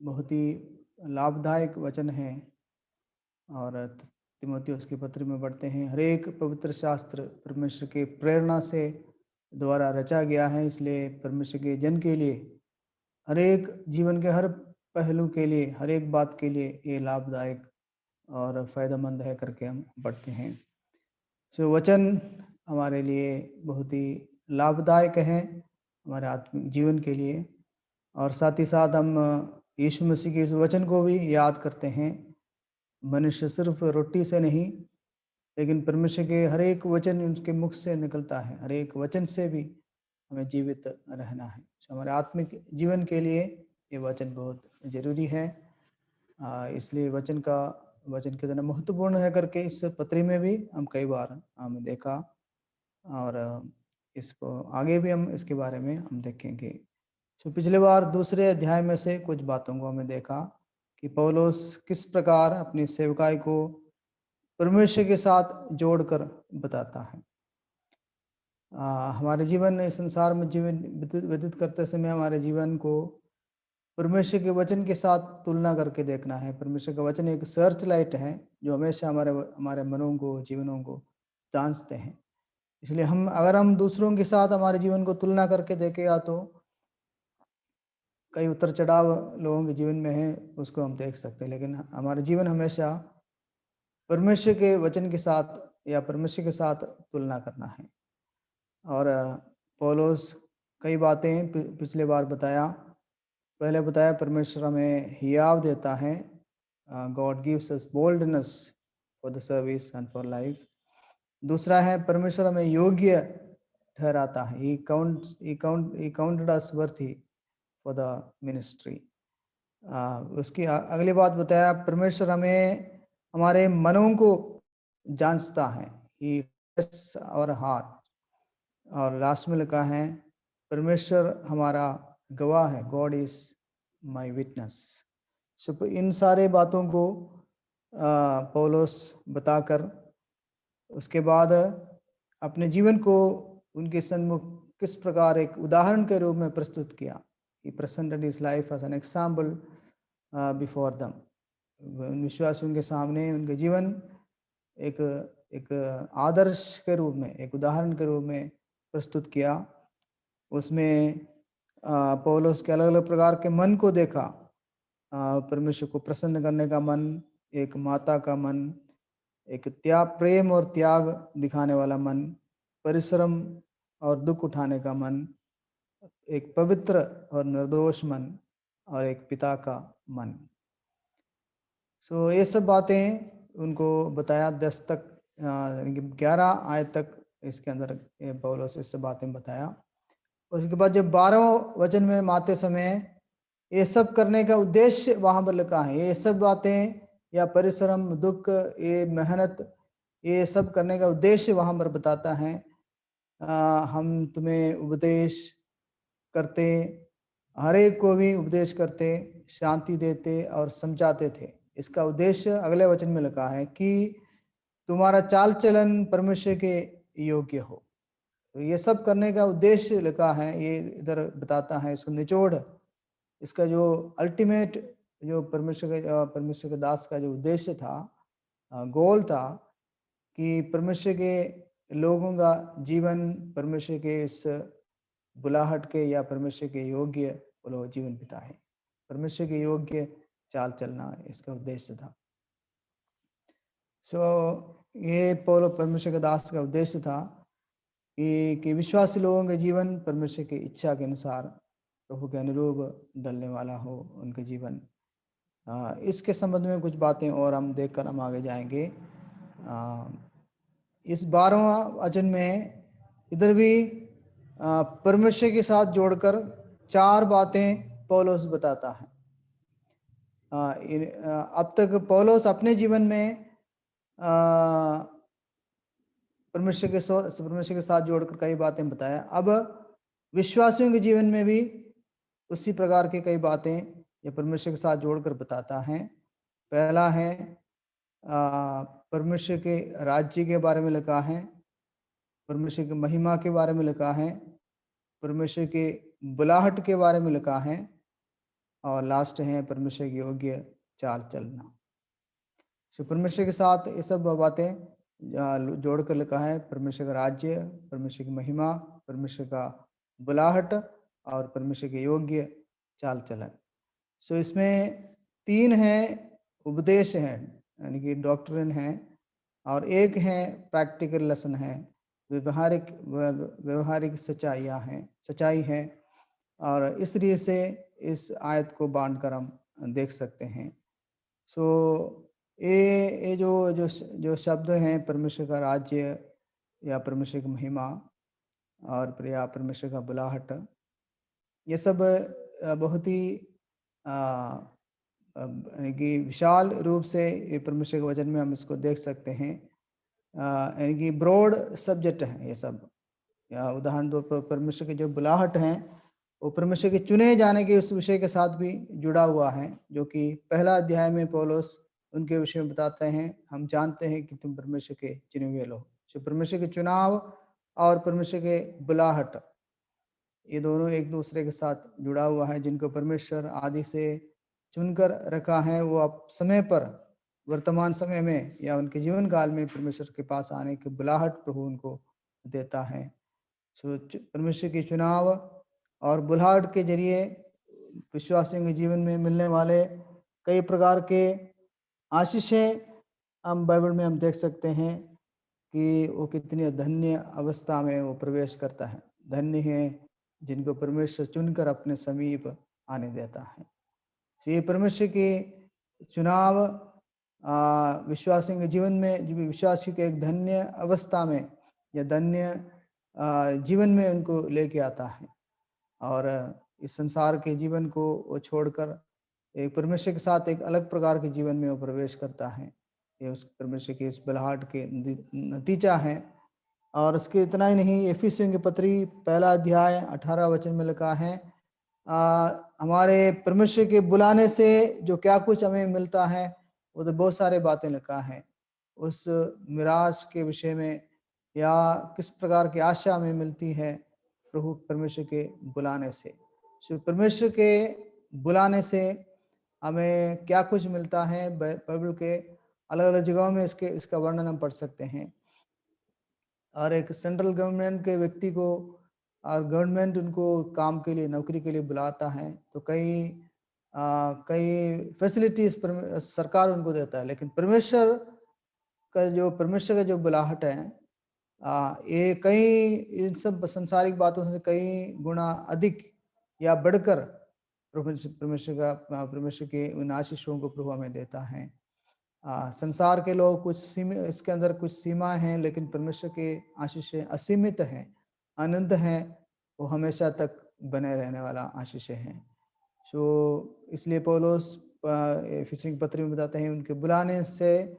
बहुत ही लाभदायक वचन है और तीमुथियुस के पत्र में पढ़ते हैं, हर एक पवित्र शास्त्र परमेश्वर के प्रेरणा से द्वारा रचा गया है, इसलिए परमेश्वर के जन के लिए हर एक जीवन के हर पहलू के लिए, हर एक बात के लिए ये लाभदायक और फ़ायदेमंद है करके हम पढ़ते हैं। वचन हमारे लिए बहुत ही लाभदायक है हमारे आत्मिक जीवन के लिए, और साथ ही साथ हम यीशु मसीह के इस वचन को भी याद करते हैं। मनुष्य सिर्फ रोटी से नहीं, लेकिन परमेश्वर के हर एक वचन उसके मुख से निकलता है, हर एक वचन से भी हमें जीवित रहना है। हमारे आत्मिक जीवन के लिए ये वचन बहुत ज़रूरी है। इसलिए वचन कितना महत्वपूर्ण है करके इस पत्री में भी हम कई बार हमने देखा, और इसको आगे भी हम इसके बारे में हम देखेंगे। तो पिछले बार दूसरे अध्याय में से कुछ बातों को हमने देखा कि पौलुस किस प्रकार अपनी सेवकाई को परमेश्वर के साथ जोड़कर बताता है। हमारे जीवन इस संसार में जीवन व्यतीत करते समय हमारे जीवन को परमेश्वर के वचन के साथ तुलना करके देखना है। परमेश्वर का वचन एक सर्च लाइट है जो हमेशा हमारे मनों को, जीवनों को जांचते हैं। इसलिए अगर हम दूसरों के साथ हमारे जीवन को तुलना करके देखेगा तो कई उतर चढ़ाव लोगों के जीवन में है, उसको हम देख सकते हैं, लेकिन हमारा जीवन हमेशा परमेश्वर के वचन के साथ या परमेश्वर के साथ तुलना करना है। और पौलुस कई बातें पिछले बार पहले बताया परमेश्वर हमें हियाव देता है, God gives us boldness for the service and for life. दूसरा है परमेश्वर हमें योग्य ठहराता है, he counted us worthy for the ministry. उसकी अगली बात बताया परमेश्वर हमें हमारे मनों को जांचता है, ही टेस्ट्स आवर हार्ट। और लास्ट में लिखा है परमेश्वर हमारा गवाह है, गॉड इज माय विटनेस। सो इन सारे बातों को पौलुस बताकर उसके बाद अपने जीवन को उनके सन्मुख किस प्रकार एक उदाहरण के रूप में प्रस्तुत किया। He presented his life as an example before them. विश्वासियों के सामने उनके जीवन एक आदर्श के रूप में, एक उदाहरण के रूप में प्रस्तुत किया। उसमें पौलुस के अलग अलग प्रकार के मन को देखा, परमेश्वर को प्रसन्न करने का मन, एक माता का मन, एक प्रेम और त्याग दिखाने वाला मन, परिश्रम और दुख उठाने का मन, एक पवित्र और निर्दोष मन, और एक पिता का मन। ये सब बातें उनको बताया 10 तक 11 आयत तक इसके अंदर पौलुस इस सब बातें बताया। उसके बाद जब 12वें वचन में आते समय ये सब करने का उद्देश्य वहां पर लिखा है। ये सब बातें या परिश्रम, दुख, ये मेहनत, ये सब करने का उद्देश्य वहां पर बताता है। हम तुम्हें उपदेश करते, हर एक को भी उपदेश करते, शांति देते और समझाते थे। इसका उद्देश्य अगले वचन में लिखा है कि तुम्हारा चाल चलन परमेश्वर के योग्य हो। तो ये सब करने का उद्देश्य लिखा है, ये इधर बताता है। इसको निचोड़, इसका जो अल्टीमेट, जो परमेश्वर के दास का जो उद्देश्य था, गोल था कि परमेश्वर के लोगों का जीवन परमेश्वर के इस बुलाहट के या परमेश्वर के योग्य वो जीवन बिताए, परमेश्वर के योग्य चाल चलना इसका उद्देश्य था। ये परमेश्वर के दास का उद्देश्य था कि विश्वासी लोगों के जीवन परमेश्वर की इच्छा के अनुसार प्रभु के अनुरूप डलने वाला हो उनके जीवन। इसके संबंध में कुछ बातें और हम देखकर हम आगे जाएंगे। इस 12वां वचन में इधर भी परमेश्वर के साथ जोड़कर 4 बातें पौलुस बताता है। अब तक पौलुस अपने जीवन में परमेश्वर के साथ जोड़कर कई बातें बताया। अब विश्वासियों के जीवन में भी उसी प्रकार की कई बातें ये परमेश्वर के साथ जोड़कर बताता है। पहला है परमेश्वर के राज्य के बारे में लिखा है, परमेश्वर की महिमा के बारे में लिखा है, परमेश्वर के बुलाहट के बारे में लिखा है, और लास्ट है परमेश्वर के योग्य चाल चलना। सो परमेश्वर के साथ ये सब बातें जोड़ कर लिखा है, परमेश्वर का राज्य, परमेश्वर की महिमा, परमेश्वर का बुलाहट और परमेश्वर के योग्य चाल चलन। सो इसमें 3 हैं, उपदेश हैं, यानी कि डॉक्ट्रिन है, और एक है प्रैक्टिकल लेसन है, व्यवहारिक सच्चाई है। और इस तरीके से इस आयत को बांट कर हम देख सकते हैं। सो ये जो शब्द हैं, परमेश्वर का राज्य या परमेश्वर की महिमा और या परमेश्वर का बुलाहट, ये सब बहुत ही यानी कि विशाल रूप से ये परमेश्वर के वचन में हम इसको देख सकते हैं। यानी कि ब्रॉड सब्जेक्ट है ये सब। या उदाहरण दो, परमेश्वर की जो बुलाहट है वो परमेश्वर के चुने जाने के उस विषय के साथ भी जुड़ा हुआ है, जो कि पहला अध्याय में पौलुस उनके विषय में बताते हैं। हम जानते हैं कि तुम परमेश्वर के चुने हुए लोग। जो परमेश्वर के चुनाव और परमेश्वर के बुलाहट, ये दोनों एक दूसरे के साथ जुड़ा हुआ है। जिनको परमेश्वर आदि से चुनकर रखा है, वो अब समय पर, वर्तमान समय में या उनके जीवन काल में परमेश्वर के पास आने की बुलाहट प्रभु उनको देता है। सो परमेश्वर के चुनाव और बुलाहट के जरिए विश्वासियों के जीवन में मिलने वाले कई प्रकार के आशीषें हम बाइबल में हम देख सकते हैं कि वो कितनी धन्य अवस्था में वो प्रवेश करता है। धन्य है जिनको परमेश्वर चुनकर अपने समीप आने देता है। तो ये परमेश्वर के चुनाव विश्वासियों के जीवन में, विश्वासियों के एक धन्य अवस्था में या धन्य जीवन में उनको लेके आता है। और इस संसार के जीवन को वो छोड़कर एक परमेश्वर के साथ एक अलग प्रकार के जीवन में वो प्रवेश करता है। ये उस परमेश्वर के इस बुलाहट के नतीजा है। और उसके इतना ही नहीं, इफिसियों की पत्री पहला अध्याय 18 वचन में लिखा है, हमारे परमेश्वर के बुलाने से जो क्या कुछ हमें मिलता है, वो तो बहुत सारे बातें लिखा है। उस मिराज के विषय में या किस प्रकार की आशा हमें मिलती है प्रभु परमेश्वर के बुलाने से। सो परमेश्वर के बुलाने से हमें क्या कुछ मिलता है, बाइबल के अलग अलग जगहों में इसका वर्णन हम पढ़ सकते हैं। और एक सेंट्रल गवर्नमेंट के व्यक्ति को और गवर्नमेंट उनको काम के लिए, नौकरी के लिए बुलाता है, तो कई फैसिलिटीज सरकार उनको देता है। लेकिन परमेश्वर का जो बुलाहट है, ये कई इन सब संसारिक बातों से कई गुना अधिक या बढ़कर परमेश्वर के उन आशीषों को प्रभु हमें देता है। संसार के लोग इसके अंदर कुछ सीमा हैं, लेकिन परमेश्वर के आशीषें असीमित हैं, अनंत हैं, वो हमेशा तक बने रहने वाला आशीषें हैं। सो इसलिए पौलुस इफिसियों की पत्री में बताते हैं, उनके बुलाने से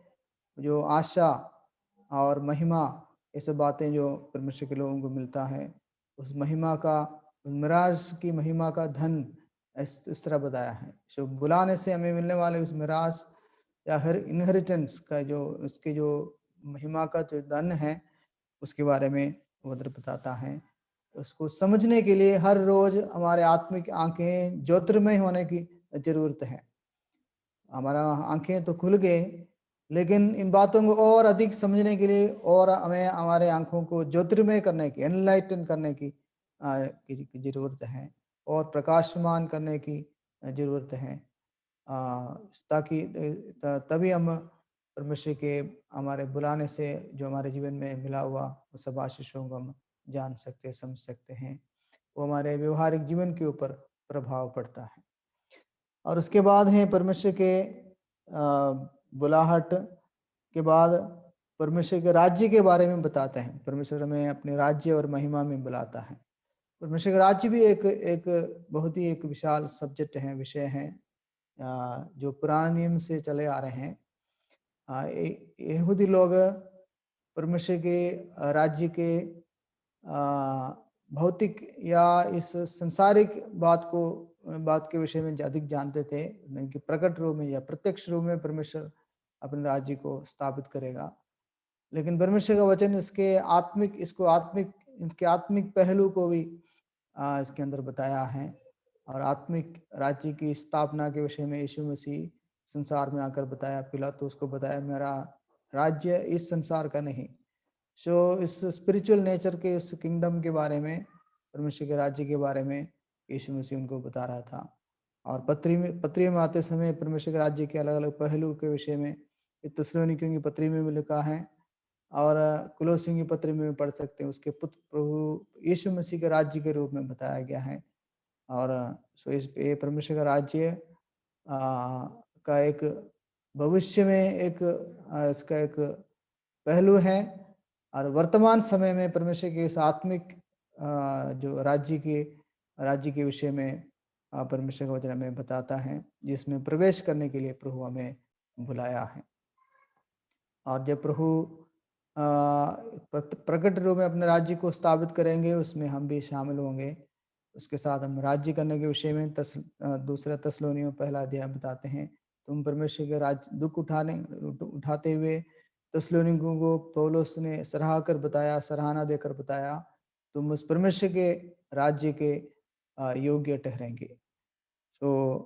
जो आशा और महिमा, ये सब बातें जो परमेश्वर के लोगों को मिलता है, उस महिमा का, उस मिराज की महिमा का धन इस तरह बताया है। सो बुलाने से हमें मिलने वाले उस मिराज या हर इनहेरिटेंस का जो उसके जो महिमा का जो धन है, उसके बारे में वो उधर बताता है। उसको समझने के लिए हर रोज हमारे आत्मिक आंखें ज्योतिर्मय होने की जरूरत है। हमारा आंखें तो खुल गए, लेकिन इन बातों को और अधिक समझने के लिए और हमें हमारे आंखों को ज्योतिर्मय करने की, एनलाइटन करने की जरूरत है, और प्रकाशमान करने की जरूरत है, ताकि तभी हम परमेश्वर के हमारे बुलाने से जो हमारे जीवन में मिला हुआ वो सब आशीषों को हम जान सकते, समझ सकते हैं। वो हमारे व्यवहारिक जीवन के ऊपर प्रभाव पड़ता है। और उसके बाद है परमेश्वर के बुलाहट के बाद परमेश्वर के राज्य के बारे में बताते हैं। परमेश्वर हमें अपने राज्य और महिमा में बुलाता है। परमेश्वर का राज्य भी एक बहुत ही एक विशाल सब्जेक्ट है, विषय है, जो पुराने नियम से चले आ रहे हैं। यहूदी लोग परमेश्वर के राज्य के भौतिक या इस संसारिक बात के विषय में अधिक जानते थे, नहीं कि प्रकट रूप में या प्रत्यक्ष रूप में परमेश्वर अपने राज्य को स्थापित करेगा। लेकिन परमेश्वर का वचन इसके आत्मिक पहलू को भी इसके अंदर बताया है। और आत्मिक राज्य की स्थापना के विषय में यीशु मसीह संसार में आकर बताया। पिलातुस को बताया, मेरा राज्य इस संसार का नहीं। सो इस स्पिरिचुअल नेचर के, इस किंगडम के बारे में, परमेश्वर के राज्य के बारे में यीशु मसीह उनको बता रहा था। और पत्री में आते समय परमेश्वर के राज्य के अलग अलग पहलू के विषय में थिस्सलुनीकियों की पत्री में भी लिखा है, और कुलोसियों की पत्री में भी पढ़ सकते हैं। उसके पुत्र प्रभु यीशु मसीह के राज्य के रूप में बताया गया है। और सो इस ये परमेश्वर का राज्य का एक भविष्य में एक इसका एक पहलू है, और वर्तमान समय में परमेश्वर के इस आत्मिक जो राज्य के विषय में परमेश्वर का वचन हमें बताता है, जिसमें प्रवेश करने के लिए प्रभु हमें बुलाया है। और जब प्रभु प्रकट रूप में अपने राज्य को स्थापित करेंगे, उसमें हम भी शामिल होंगे। उसके साथ हम राज्य करने के विषय में दूसरा थिस्सलुनीकियों पहला अध्याय बताते हैं, तुम परमेश्वर के राज्य दुख उठाते हुए थिस्सलुनीकियों को पौलुस ने सराहना देकर बताया, तुम उस परमेश्वर के राज्य के योग्य ठहरेंगे। तो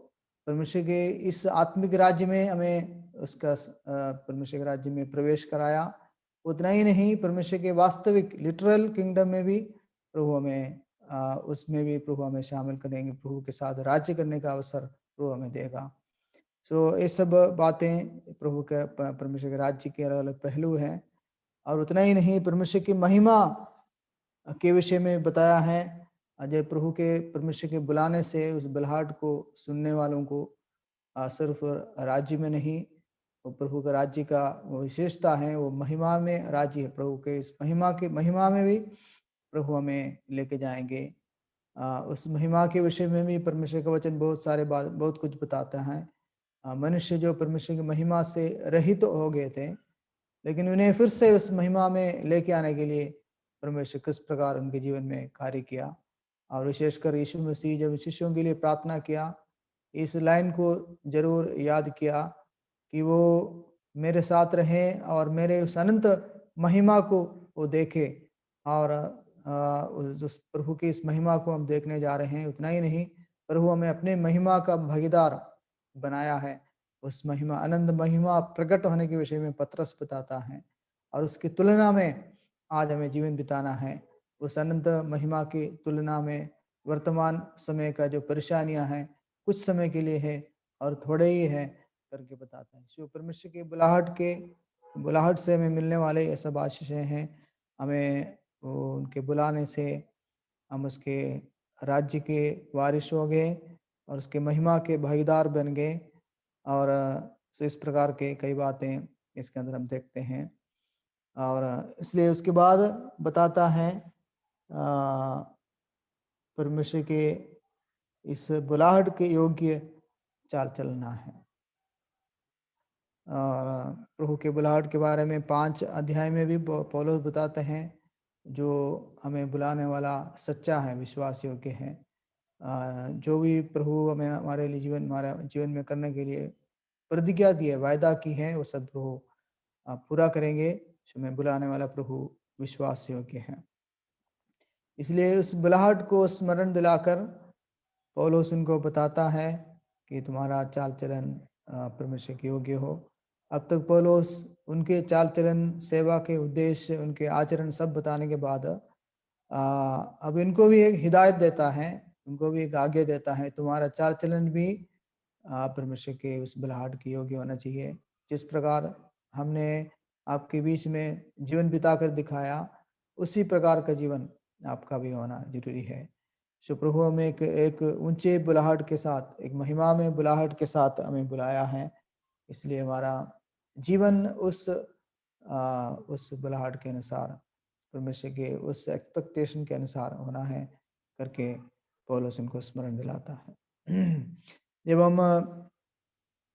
परमेश्वर के इस आत्मिक राज्य में हमें उसका परमेश्वर के राज्य में प्रवेश कराया। उतना ही नहीं, परमेश्वर के वास्तविक लिटरल किंगडम में भी प्रभु हमें उसमें भी प्रभु हमें शामिल करेंगे। प्रभु के साथ राज्य करने का अवसर प्रभु हमें देगा। सो ये सब बातें प्रभु के परमेश्वर के राज्य के अलग अलग पहलू हैं। और उतना ही नहीं, परमेश्वर की महिमा के विषय में बताया है। अजय प्रभु के परमेश्वर के बुलाने से उस बुलाहट को सुनने वालों को सिर्फ राज्य में नहीं, वो प्रभु का राज्य का वो विशेषता है, वो महिमा में राज्य है। प्रभु के इस महिमा में भी प्रभु हमें लेके जाएंगे। उस महिमा के विषय में भी परमेश्वर का वचन बहुत कुछ बताता है। मनुष्य जो परमेश्वर की महिमा से रहित हो गए थे, लेकिन उन्हें फिर से उस महिमा में लेके आने के लिए परमेश्वर किस प्रकार उनके जीवन में कार्य किया। और विशेषकर यीशु मसीह जब शिष्यों के लिए प्रार्थना किया, इस लाइन को जरूर याद किया कि वो मेरे साथ रहें और मेरे उस अनंत महिमा को वो देखे। और उस प्रभु की इस महिमा को हम देखने जा रहे हैं। उतना ही नहीं, प्रभु हमें अपने महिमा का भागीदार बनाया है। उस महिमा, आनंद महिमा प्रकट होने के विषय में पतरस बताता है, और उसकी तुलना में आज हमें जीवन बिताना है। उस अनंत महिमा की तुलना में वर्तमान समय का जो परेशानियां हैं, कुछ समय के लिए है और थोड़े ही है करके बताता है। शिव परमेश्वर की बुलाहट से हमें मिलने वाले ये सब आशीषें हैं। हमें उनके बुलाने से हम उसके राज्य के वारिस हो गए और उसके महिमा के भागीदार बन गए। और इस प्रकार के कई बातें इसके अंदर हम देखते हैं। और इसलिए उसके बाद बताता है परमेश्वर के इस बुलाहट के योग्य चाल चलना है। और प्रभु के बुलाहट के बारे में 5 अध्याय में भी पौलुस बताते हैं, जो हमें बुलाने वाला सच्चा है, विश्वास योग्य है। जो भी प्रभु हमें हमारे जीवन में करने के लिए प्रतिज्ञा दी है, वायदा की है, वो सब प्रभु पूरा करेंगे। जो हमें बुलाने वाला प्रभु विश्वास योग्य है। इसलिए उस बुलाहट को स्मरण दिलाकर पौलुस उनको बताता है कि तुम्हारा चाल चलन परमेश्वर के योग्य हो। अब तक पौलुस उनके चाल चलन, सेवा के उद्देश्य, उनके आचरण सब बताने के बाद अब इनको भी एक हिदायत देता है, उनको भी एक आज्ञा देता है, तुम्हारा चाल चलन भी परमेश्वर के उस बुलाहट के योग्य होना चाहिए। जिस प्रकार हमने आपके बीच में जीवन बिता कर दिखाया, उसी प्रकार का जीवन आपका भी होना जरूरी है। सो प्रभु हमें एक ऊंचे बुलाहट के साथ, एक महिमा में बुलाहट के साथ हमें बुलाया है। इसलिए हमारा जीवन उस बुलाहट के अनुसार, परमेश्वर के उस एक्सपेक्टेशन के अनुसार होना है करके पौलुस उनको स्मरण दिलाता है। जब हम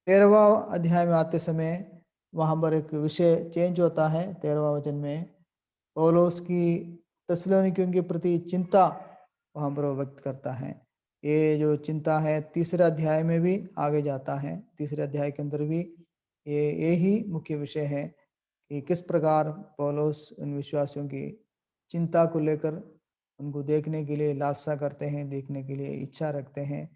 13वां अध्याय में आते समय, वहाँ पर एक विषय चेंज होता है। 13वां वचन में पौलुस की थिस्सलुनीकियों के प्रति चिंता वहाँ पर व्यक्त करता है। ये जो चिंता है तीसरे अध्याय में भी आगे जाता है। तीसरे अध्याय के अंदर भी यही मुख्य विषय है कि किस प्रकार पौलुस उन विश्वासियों की चिंता को लेकर उनको देखने के लिए लालसा करते हैं, देखने के लिए इच्छा रखते हैं,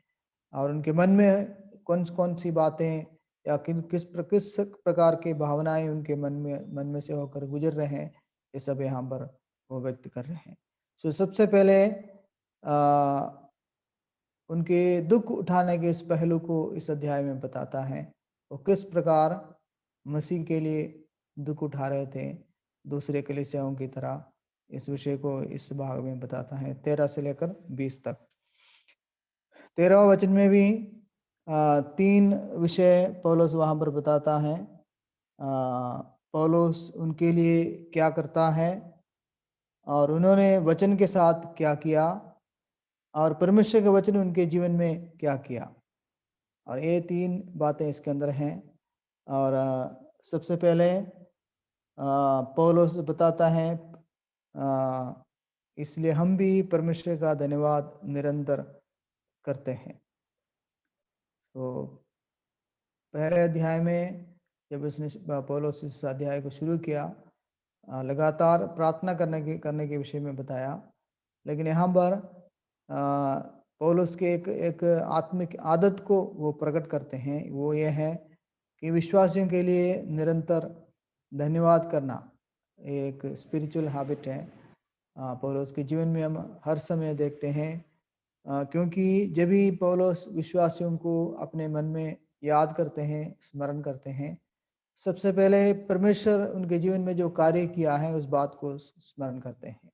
और उनके मन में कौन सी बातें या किस प्रकार के भावनाएं उनके मन में से होकर गुजर रहे हैं, ये सब यहाँ पर वो व्यक्त कर रहे हैं। सो सबसे पहले उनके दुख उठाने के इस पहलू को इस अध्याय में बताता है। वो किस प्रकार मसीह के लिए दुख उठा रहे थे दूसरे कलीसियाओं की तरह, इस विषय को इस भाग में बताता है 13 से लेकर 20 तक। 13वां वचन में भी 3 विषय पौलुस वहाँ पर बताता है। पौलुस उनके लिए क्या करता है और उन्होंने वचन के साथ क्या किया, और परमेश्वर के वचन उनके जीवन में क्या किया, और ये 3 बातें इसके अंदर हैं। और सबसे पहले पौलुस बताता है, इसलिए हम भी परमेश्वर का धन्यवाद निरंतर करते हैं। तो पहले अध्याय में जब उसने पौलुस इस अध्याय को शुरू किया, लगातार प्रार्थना करने के विषय में बताया, लेकिन यहाँ पर पौलुस के एक आत्मिक आदत को वो प्रकट करते हैं। वो ये है कि विश्वासियों के लिए निरंतर धन्यवाद करना एक स्पिरिचुअल हैबिट है। पौलुस के जीवन में हम हर समय देखते हैं, क्योंकि जब भी पौलुस विश्वासियों को अपने मन में याद करते हैं, स्मरण करते हैं, सबसे पहले परमेश्वर उनके जीवन में जो कार्य किया है उस बात को स्मरण करते हैं।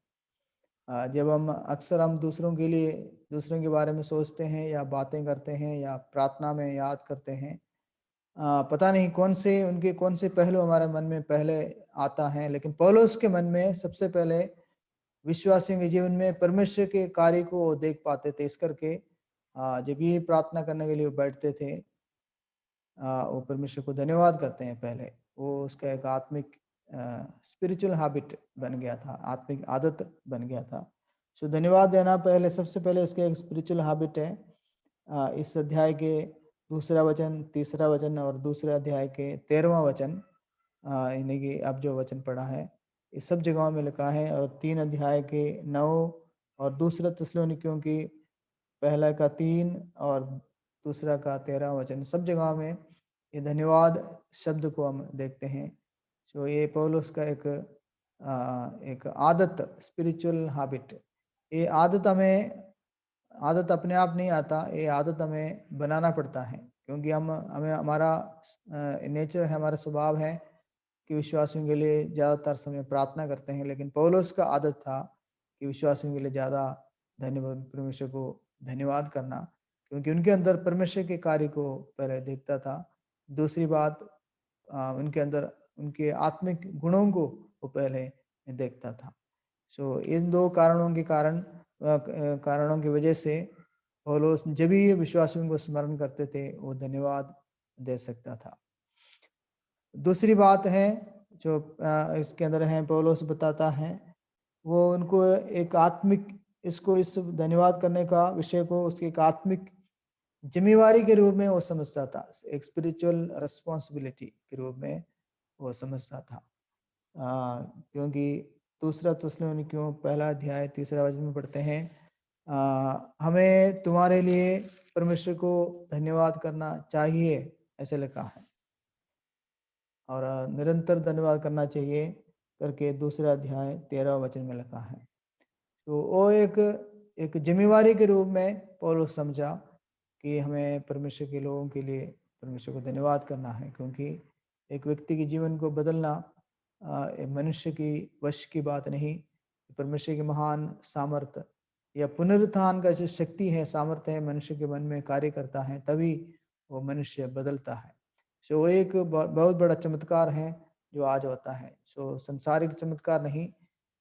जब हम दूसरों के बारे में सोचते हैं या बातें करते हैं या प्रार्थना में याद करते हैं, पता नहीं कौन से पहलू हमारे मन में पहले आता है, लेकिन पौलुस के मन में सबसे पहले विश्वासियों के जीवन में परमेश्वर के कार्य को देख पाते थे। इस करके जब ये प्रार्थना करने के लिए बैठते थे, वो परमेश्वर को धन्यवाद करते हैं पहले। वो उसका एक आत्मिक स्पिरिचुअल हैबिट बन गया था, आत्मिक आदत बन गया था। सो धन्यवाद देना सबसे पहले इसका एक स्पिरिचुअल हैबिट है। इस अध्याय के 2 वचन, 3 वचन और दूसरे अध्याय के 13वां वचन, यानी कि अब जो वचन पढ़ा है, इस सब जगहों में लिखा है। और 3 अध्याय के 9 और दूसरा थिस्सलुनीकियों की पहला का 3 और दूसरा का 13 वचन, सब जगह में ये धन्यवाद शब्द को हम देखते हैं। तो ये पौलुस का एक आदत, स्पिरिचुअल हैबिट। ये आदत अपने आप नहीं आता, ये आदत हमें बनाना पड़ता है, क्योंकि हमें हमारा नेचर है, हमारा स्वभाव है कि विश्वासियों के लिए ज़्यादातर समय प्रार्थना करते हैं। लेकिन पौलुस का आदत था कि विश्वासियों के लिए ज़्यादा परमेश्वर को धन्यवाद करना, क्योंकि उनके अंदर परमेश्वर के कार्य को पहले देखता था। दूसरी बात, उनके अंदर उनके आत्मिक गुणों को वो पहले देखता था। सो इन 2 कारणों की वजह से पौलुस जब भी विश्वासियों को स्मरण करते थे, वो धन्यवाद दे सकता था। दूसरी बात है जो इसके अंदर है, पौलुस बताता है, वो उनको इस धन्यवाद करने का विषय को उसकी एक आत्मिक जिम्मेवारी के रूप में वो समझता था, एक स्पिरिचुअल रिस्पॉन्सिबिलिटी के रूप में वो समझता था। क्योंकि 2 थिस्सलुनीकियों पहला अध्याय 3 वचन में पढ़ते हैं, हमें तुम्हारे लिए परमेश्वर को धन्यवाद करना चाहिए, ऐसे लिखा है, और निरंतर धन्यवाद करना चाहिए करके 2 अध्याय 13 वचन में लिखा है। तो वो एक जिम्मेवारी के रूप में पौलुस समझा कि हमें परमेश्वर के लोगों के लिए परमेश्वर को धन्यवाद करना है, क्योंकि एक व्यक्ति के जीवन को बदलना मनुष्य की वश की बात नहीं। परमेश्वर की महान सामर्थ्य या पुनरुत्थान का जो शक्ति है, सामर्थ्य है, मनुष्य के मन में कार्य करता है, तभी वो मनुष्य बदलता है। सो वो एक बहुत बड़ा चमत्कार है जो आज होता है। सो संसारिक चमत्कार नहीं,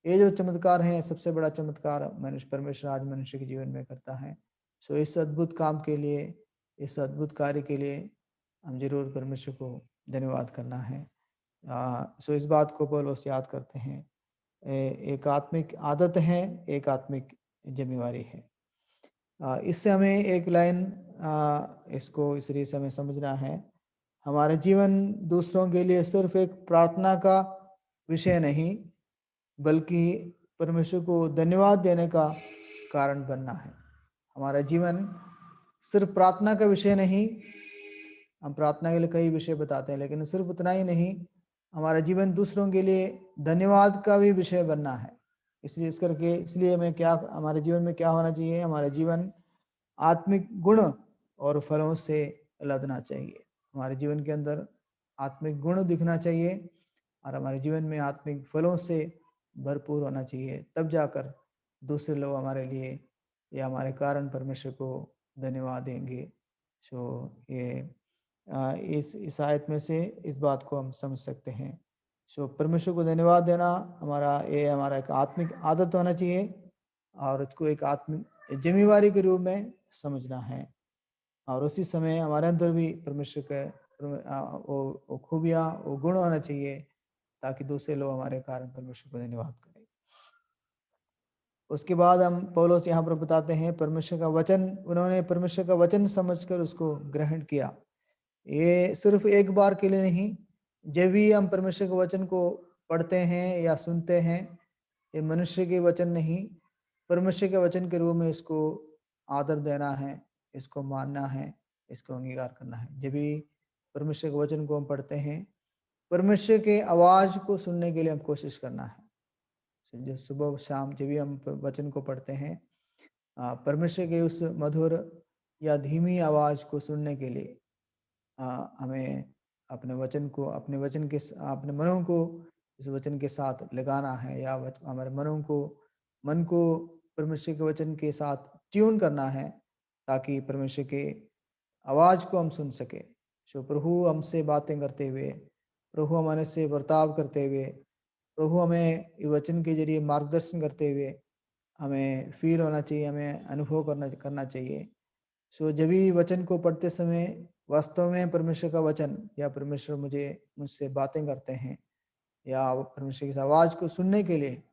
ये जो चमत्कार है, सबसे बड़ा चमत्कार परमेश्वर आज मनुष्य के जीवन में करता है। सो इस अद्भुत काम के लिए, इस अद्भुत कार्य के लिए हम जरूर परमेश्वर को धन्यवाद करना है। सो इस बात को पौलुस याद करते हैं। एक आत्मिक आदत है, एक आत्मिक जिम्मेवारी है। इससे हमें एक लाइन इसको इस रीति हमें समझना है, हमारा जीवन दूसरों के लिए सिर्फ एक प्रार्थना का विषय नहीं, बल्कि परमेश्वर को धन्यवाद देने का कारण बनना है। हमारा जीवन सिर्फ प्रार्थना का विषय नहीं, हम प्रार्थना के लिए कई विषय बताते हैं, लेकिन सिर्फ उतना ही नहीं, हमारा जीवन दूसरों के लिए धन्यवाद का भी विषय बनना है। इसलिए हमारे जीवन में क्या होना चाहिए? हमारा जीवन आत्मिक गुण और फलों से लदना चाहिए। हमारे जीवन के अंदर आत्मिक गुण दिखना चाहिए और हमारे जीवन में आत्मिक फलों से भरपूर होना चाहिए। तब जाकर दूसरे लोग हमारे लिए या हमारे कारण परमेश्वर को धन्यवाद देंगे। इस आयत में से इस बात को हम समझ सकते हैं। परमेश्वर को धन्यवाद देना हमारा एक आत्मिक आदत होना चाहिए और उसको एक आत्मिक जिम्मेवारी के रूप में समझना है। और उसी समय हमारे अंदर भी परमेश्वर के वो खूबियाँ, वो गुण होना चाहिए ताकि दूसरे लोग हमारे कारण परमेश्वर को धन्यवाद करें। उसके बाद हम पौलुस यहाँ पर बताते हैं परमेश्वर का वचन, उन्होंने परमेश्वर का वचन समझकर उसको ग्रहण किया। ये सिर्फ एक बार के लिए नहीं, जब भी हम परमेश्वर के वचन को पढ़ते हैं या सुनते हैं, ये मनुष्य के वचन नहीं, परमेश्वर के वचन के रूप में इसको आदर देना है, इसको मानना है, इसको अंगीकार करना है। जब भी परमेश्वर के वचन को हम पढ़ते हैं, परमेश्वर के आवाज़ को सुनने के लिए हम कोशिश करना है। जो सुबह शाम जब भी हम वचन को पढ़ते हैं, परमेश्वर के उस मधुर या धीमी आवाज़ को सुनने के लिए हमें अपने मनों को इस वचन के साथ लगाना है, या हमारे मन को परमेश्वर के वचन के साथ ट्यून करना है ताकि परमेश्वर के आवाज़ को हम सुन सके। प्रभु हमसे बातें करते हुए, प्रभु हमारे से बर्ताव करते हुए, प्रभु हमें इस वचन के जरिए मार्गदर्शन करते हुए हमें फील होना चाहिए, हमें अनुभव करना चाहिए। जब भी वचन को पढ़ते समय वास्तव में परमेश्वर का वचन या परमेश्वर मुझसे बातें करते हैं, या परमेश्वर की आवाज़ को सुनने के लिए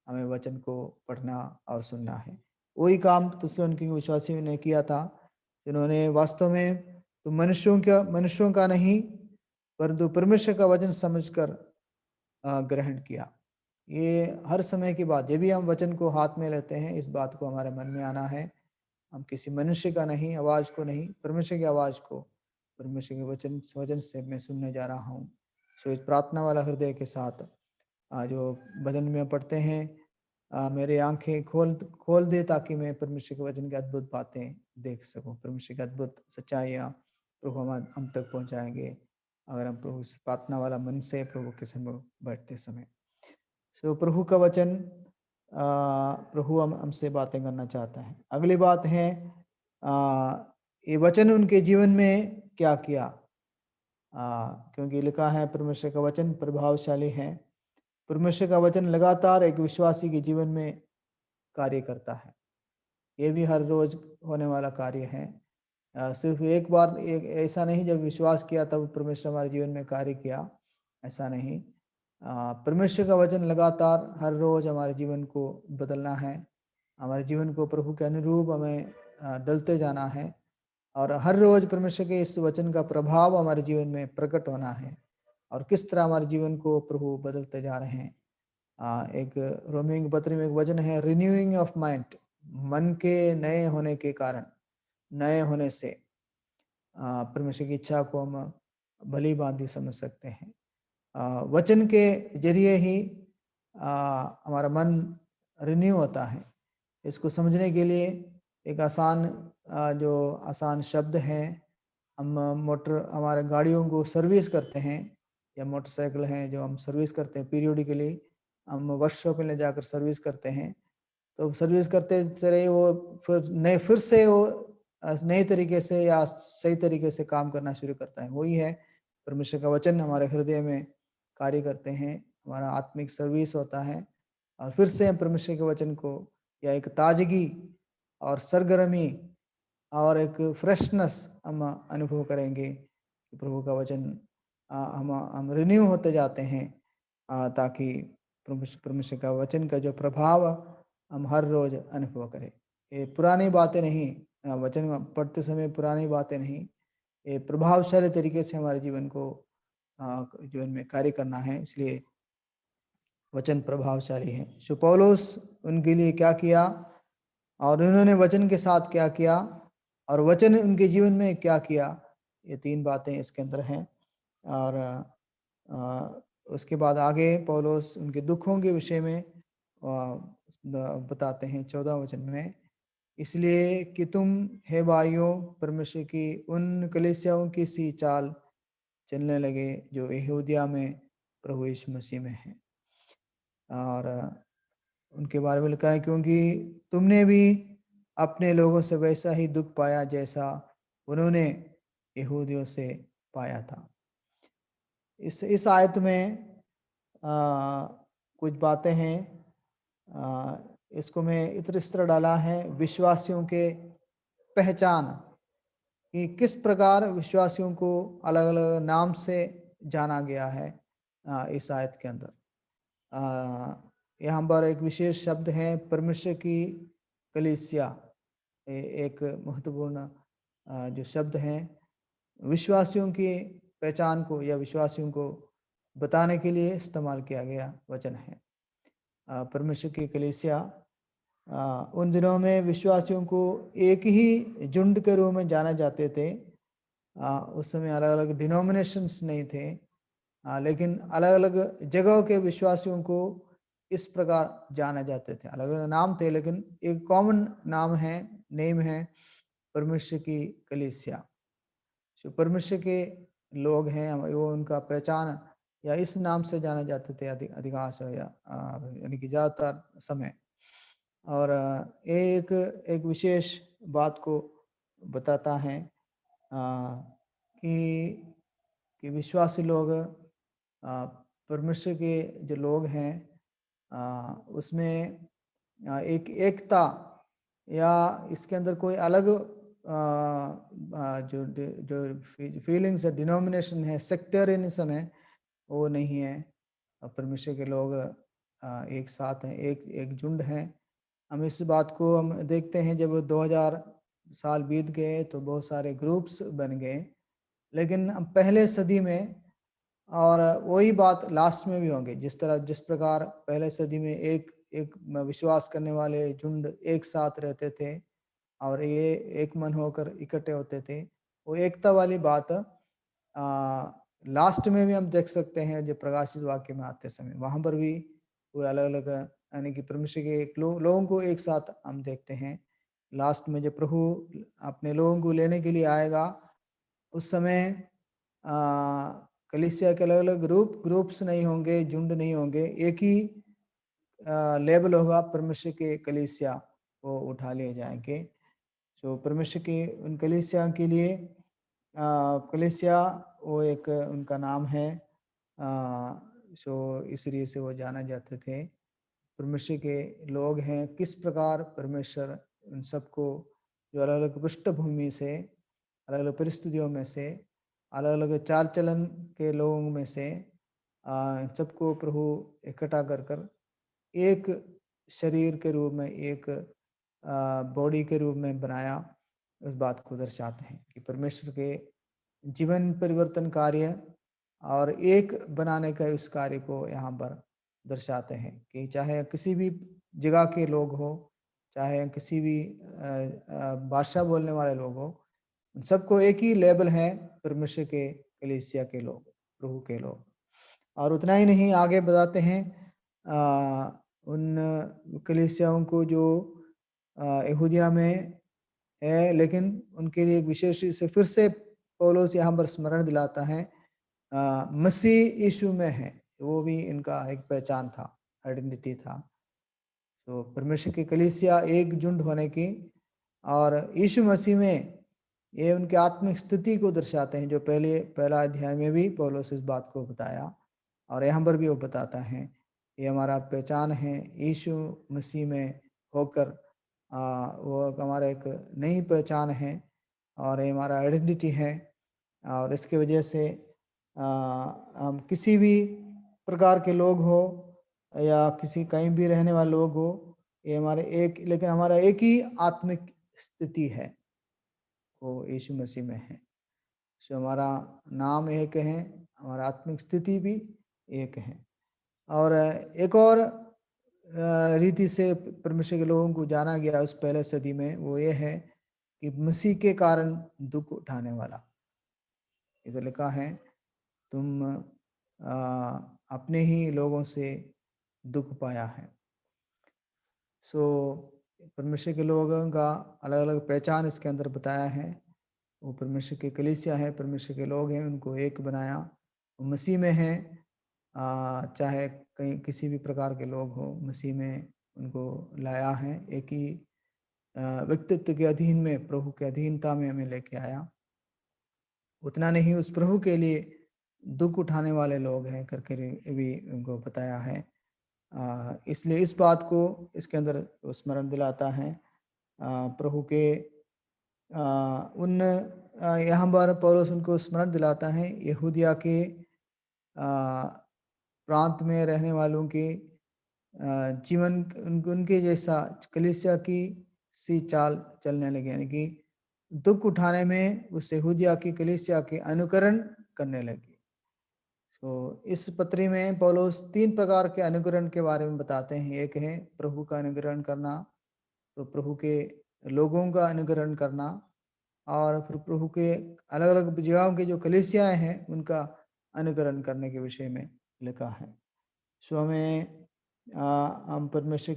हमें वचन को पढ़ना और सुनना है। वही काम थिस्सलुनीके विश्वासियों ने किया था, जिन्होंने वास्तव में तो मनुष्यों का नहीं परंतु परमेश्वर का वचन समझकर ग्रहण किया। ये हर समय की बात, जब भी हम वचन को हाथ में लेते हैं, इस बात को हमारे मन में आना है, हम किसी मनुष्य का नहीं, आवाज़ को नहीं, परमेश्वर की आवाज़ को, परमेश्वर के वचन से मैं सुनने जा रहा हूँ। इस प्रार्थना वाला हृदय के साथ जो भजन में पढ़ते हैं, मेरे आंखें खोल दे ताकि मैं परमेश्वर के वचन की अद्भुत बातें देख सकूं। परमेश्वर की अद्भुत सच्चाइयाँ प्रभु हम तक पहुँचाएंगे अगर हम प्रभु इस प्रार्थना वाला मन से प्रभु के सम्मुख बैठते समय। प्रभु का वचन, प्रभु हमसे बातें करना चाहता है। अगली बात है, ये वचन उनके जीवन में क्या किया, क्योंकि लिखा है परमेश्वर का वचन प्रभावशाली है। परमेश्वर का वचन लगातार एक विश्वासी के जीवन में कार्य करता है। ये भी हर रोज होने वाला कार्य है। सिर्फ एक बार ऐसा नहीं जब विश्वास किया तब परमेश्वर हमारे जीवन में कार्य किया, ऐसा नहीं। परमेश्वर का वचन लगातार हर रोज हमारे जीवन को बदलना है, हमारे जीवन को प्रभु के अनुरूप हमें डलते जाना है, और हर रोज परमेश्वर के इस वचन का प्रभाव हमारे जीवन में प्रकट होना है, और किस तरह हमारे जीवन को प्रभु बदलते जा रहे हैं। एक रोमियो के पत्र में एक वचन है, रिन्यूइंग ऑफ माइंड, मन के नए होने के कारण, नए होने से परमेश्वर की इच्छा को हम भली भांति समझ सकते हैं। वचन के जरिए ही हमारा मन रिन्यू होता है। इसको समझने के लिए एक आसान शब्द है, हम हमारे गाड़ियों को सर्विस करते हैं, या मोटरसाइकिल हैं जो हम सर्विस करते हैं पीरियडिकली, हम वर्कशॉप में ले जाकर सर्विस करते हैं। तो सर्विस करते चले वो फिर से वो नए तरीके से या सही तरीके से काम करना शुरू करता है। वही है परमेश्वर का वचन हमारे हृदय में कार्य करते हैं, हमारा आत्मिक सर्विस होता है, और फिर से हम परमेश्वर के वचन को या एक ताजगी और सरगर्मी और एक फ्रेशनेस हम अनुभव करेंगे कि प्रभु का वचन हम रिन्यू होते जाते हैं, ताकि परमेश्वर का वचन का जो प्रभाव हम हर रोज अनुभव करें। ये पुरानी बातें नहीं, वचन पढ़ते समय पुरानी बातें नहीं, ये प्रभावशाली तरीके से हमारे जीवन में कार्य करना है। इसलिए वचन प्रभावशाली है। सो पौलुस उनके लिए क्या किया और उन्होंने वचन के साथ क्या किया और वचन उनके जीवन में क्या किया, ये 3 बातें इसके अंदर हैं। और उसके बाद आगे पौलुस उनके दुखों के विषय में बताते हैं 14 वचन में। इसलिए कि तुम हे भाइयों परमेश्वर की उन कलीसियाओं की सी चाल चलने लगे जो यहूदिया में प्रभु यीशु मसीह में है। और उनके बारे में लिखा है क्योंकि तुमने भी अपने लोगों से वैसा ही दुख पाया जैसा उन्होंने यहूदियों से पाया था। इस आयत में कुछ बातें हैं। इसको मैं इस तरह डाला है विश्वासियों के पहचान, कि किस प्रकार विश्वासियों को अलग अलग नाम से जाना गया है इस आयत के अंदर। यहाँ पर एक विशेष शब्द है परमेश्वर की कलीसिया, एक महत्वपूर्ण जो शब्द हैं विश्वासियों की पहचान को या विश्वासियों को बताने के लिए इस्तेमाल किया गया वचन है। परमेश्वर की कलीसिया उन दिनों में विश्वासियों को एक ही झुंड के रूप में जाना जाते थे। उस समय अलग अलग डिनोमिनेशंस नहीं थे, लेकिन अलग अलग जगहों के विश्वासियों को इस प्रकार जाने जाते थे। अलग अलग नाम थे लेकिन एक कॉमन नाम है, नेम है परमेश्वर की कलीसिया। जो परमेश्वर के लोग हैं वो उनका पहचान या इस नाम से जाने जाते थे अधिकांश या यानी कि ज़्यादातर समय। और ये एक विशेष बात को बताता है कि विश्वासी लोग परमेश्वर के जो लोग हैं उसमें एक एकता या इसके अंदर कोई अलग जो फीलिंग्स है, डिनोमिनेशन है, सेक्टेरियनिज्म है, वो नहीं है। परमेश्वर के लोग एक साथ हैं, एक झुंड हैं। हम इस बात को हम देखते हैं जब 2000 साल बीत गए तो बहुत सारे ग्रुप्स बन गए, लेकिन हम पहले सदी में और वही बात लास्ट में भी होंगे। जिस प्रकार पहले सदी में एक विश्वास करने वाले झुंड एक साथ रहते थे और ये एक मन होकर इकट्ठे होते थे, वो एकता वाली बात लास्ट में भी हम देख सकते हैं। जो प्रकाशित वाक्य में आते समय वहां पर भी वो अलग अलग यानी कि परमेश्वर के लोगों को एक साथ हम देखते हैं। लास्ट में जब प्रभु अपने लोगों को लेने के लिए आएगा उस समय कलीसिया के अलग अलग ग्रुप्स नहीं होंगे, झुंड नहीं होंगे, एक ही लेबल होगा परमेश्वर के कलीसिया वो उठा लिए जाएंगे। तो परमेश्वर की उन कलीसिया के लिए कलीसिया वो एक उनका नाम है। सो इसलिए से वो जाना जाते थे। परमेश्वर के लोग हैं, किस प्रकार परमेश्वर उन सबको जो अलग अलग पृष्ठभूमि से, अलग अलग परिस्थितियों में से, अलग अलग चाल चलन के लोगों में से सबको प्रभु इकट्ठा कर कर एक शरीर के रूप में, एक बॉडी के रूप में बनाया। उस बात को दर्शाते हैं कि परमेश्वर के जीवन परिवर्तन कार्य और एक बनाने का उस कार्य को यहाँ पर दर्शाते हैं कि चाहे किसी भी जगह के लोग हो, चाहे किसी भी भाषा बोलने वाले लोग हो, सबको एक ही लेबल है परमेश्वर के कलीसिया के लोग, प्रभु के लोग। और उतना ही नहीं, आगे बताते हैं उन कलीसियाओं को जो यहूदिया में है, लेकिन उनके लिए एक विशेष से फिर से पौलुस यहाँ पर स्मरण दिलाता है मसीह यीशु में है। वो भी इनका एक पहचान था, आइडेंटिटी था। तो परमेश्वर की कलीसिया एक झुंड होने की और यीशु मसीह में ये उनकी आत्मिक स्थिति को दर्शाते हैं, जो पहला अध्याय में भी पौलुस इस बात को बताया और यहाँ पर भी वो बताता है। ये हमारा पहचान है यीशु मसीह में होकर, वो हमारा एक नई पहचान है और ये हमारा आइडेंटिटी है। और इसके वजह से हम किसी भी प्रकार के लोग हो या किसी कहीं भी रहने वाले लोग हो, ये हमारे एक, लेकिन हमारा एक ही आत्मिक स्थिति है, वो यीशु मसीह में है। सो हमारा नाम एक है, हमारा आत्मिक स्थिति भी एक है। और एक और रीति से परमेश्वर के लोगों को जाना गया उस पहले सदी में, वो ये है कि मसीह के कारण दुख उठाने वाला। इधर लिखा है, तुम अपने ही लोगों से दुख पाया है। सो परमेश्वर के लोगों का अलग अलग पहचान इसके अंदर बताया है। वो परमेश्वर की कलीसिया है, परमेश्वर के लोग हैं, उनको एक बनाया, वो मसीह में हैं। चाहे कहीं किसी भी प्रकार के लोग हो, मसीह में उनको लाया है, एक ही व्यक्तित्व के अधीन में, प्रभु के अधीनता में हमें लेके आया। उतना नहीं, उस प्रभु के लिए दुख उठाने वाले लोग हैं करके भी उनको बताया है। इसलिए इस बात को इसके अंदर स्मरण दिलाता है। प्रभु के यहाँ पर पौलुस उनको स्मरण दिलाता है यहूदिया के प्रांत में रहने वालों के जीवन उनके जैसा कलीसिया की सी चाल चलने लगे, यानी कि दुख उठाने में उस यहूदिया की कलीसिया के अनुकरण करने लगे। तो इस पत्री में पौलुस 3 प्रकार के अनुकरण के बारे में बताते हैं। एक है प्रभु का अनुकरण करना, तो प्रभु के लोगों का अनुकरण करना, और फिर प्रभु के अलग-अलग जगहों की जो कलीसियाएँ हैं, उनका अनुकरण करने के विषय में लिखा है। सो हमें हम परमेश्वर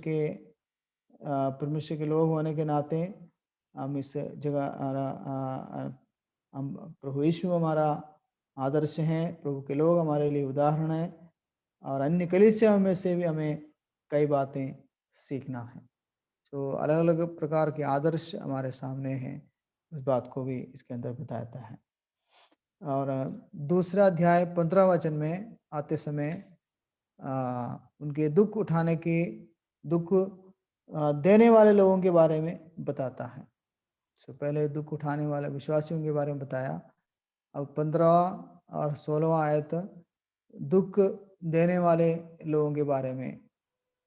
के लोग होने के नाते हम इस जगह हम प्रभु यीशु हमारा आदर्श हैं, प्रभु के लोग हमारे लिए उदाहरण हैं, और अन्य कलीसियाओं में से भी हमें कई बातें सीखना है। तो अलग-अलग प्रकार के आदर्श हमारे सामने हैं, उस बात को भी इसके अंदर बताता है। और दूसरा अध्याय 15 वचन में आते समय उनके दुख देने वाले लोगों के बारे में बताता है। सो पहले दुख उठाने वाले विश्वासियों के बारे में बताया, अब 15वां और 16वां आयत दुख देने वाले लोगों के बारे में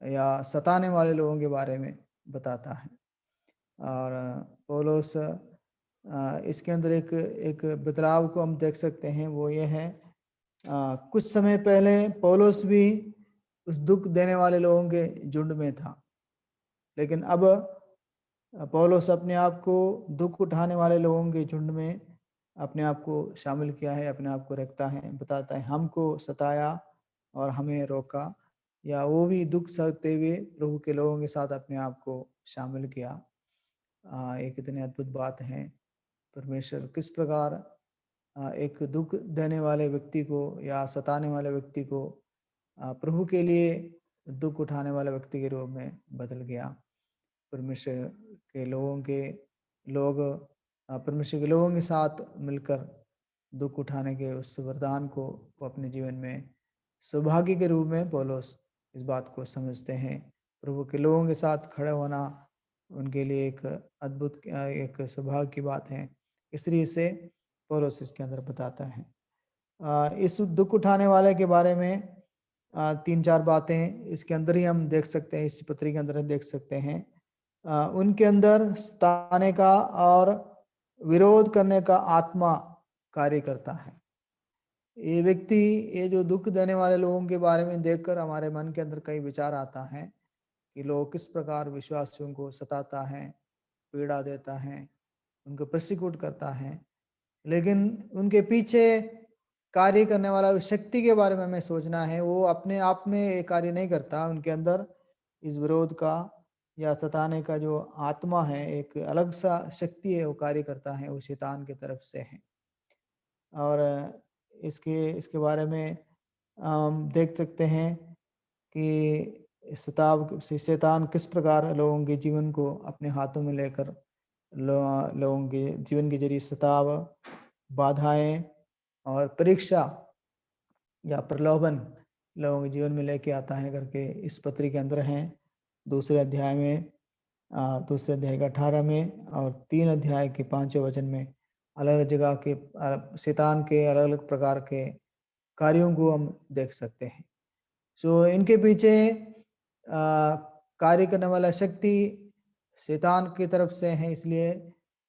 या सताने वाले लोगों के बारे में बताता है। और पौलुस इसके अंदर एक बदलाव को हम देख सकते हैं, वो ये है, कुछ समय पहले पौलुस भी उस दुख देने वाले लोगों के झुंड में था, लेकिन अब पौलुस अपने आप को दुख उठाने वाले लोगों के झुंड में अपने आप को शामिल किया है, अपने आप को रखता है, बताता है हमको सताया और हमें रोका, या वो भी दुख सहते हुए प्रभु के लोगों के साथ अपने आप को शामिल किया। एक इतनी अद्भुत बात है, परमेश्वर किस प्रकार एक दुख देने वाले व्यक्ति को या सताने वाले व्यक्ति को प्रभु के लिए दुख उठाने वाले व्यक्ति के रूप में बदल गया। परमेश्वर के लोग परमेश्वर के लोगों के साथ मिलकर दुख उठाने के उस वरदान को वो अपने जीवन में सौभाग्य के रूप में पौलुस इस बात को समझते हैं। प्रभु के लोगों के साथ खड़े होना उनके लिए एक अद्भुत एक सौभाग्य की बात है, इसलिए इसे पौलुस इसके अंदर बताता है। इस दुख उठाने वाले के बारे में 3-4 बातें इसके अंदर ही हम देख सकते हैं, इस पत्री के अंदर देख सकते हैं। उनके अंदर सताने का और विरोध करने का आत्मा कार्य करता है। ये जो दुख देने वाले लोगों के बारे में देखकर हमारे मन के अंदर कई विचार आता है कि लोग किस प्रकार विश्वासियों को सताता है, पीड़ा देता है, उनको प्रोसिक्यूट करता है, लेकिन उनके पीछे कार्य करने वाला उस शक्ति के बारे में हमें सोचना है। वो अपने आप में ये कार्य नहीं करता, उनके अंदर इस विरोध का या सताने का जो आत्मा है, एक अलग सा शक्ति है, वो कार्य करता है, वो शैतान की तरफ से है। और इसके बारे में हम देख सकते हैं कि शैतान किस प्रकार लोगों के जीवन को अपने हाथों में लेकर लोगों के जीवन के जरिए सताव, बाधाएं और परीक्षा या प्रलोभन लोगों के जीवन में लेके आता है करके इस पत्री के अंदर हैं। दूसरे अध्याय दूसरे अध्याय के 18 में और 3 अध्याय के 5वें वचन में अलग अलग जगह के शैतान के अलग अलग प्रकार के कार्यों को हम देख सकते हैं। सो इनके पीछे कार्य करने वाला शक्ति शैतान की तरफ से है, इसलिए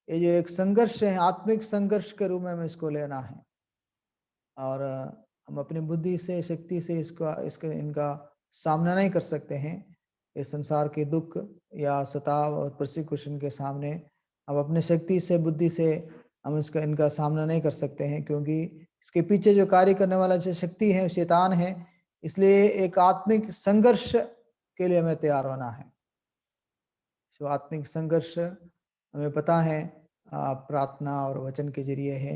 ये जो एक संघर्ष है, आत्मिक संघर्ष के रूप में हमें इसको लेना है। और हम अपनी बुद्धि से, शक्ति से इनका सामना नहीं कर सकते हैं। इस संसार के दुख या सताव और परसिक्यूशन के सामने हम अपने शक्ति से, बुद्धि से हम इनका सामना नहीं कर सकते हैं, क्योंकि इसके पीछे जो कार्य करने वाला जो शक्ति है शैतान है। इसलिए एक आत्मिक संघर्ष के लिए हमें तैयार होना है। जो आत्मिक संघर्ष हमें पता है प्रार्थना और वचन के जरिए है,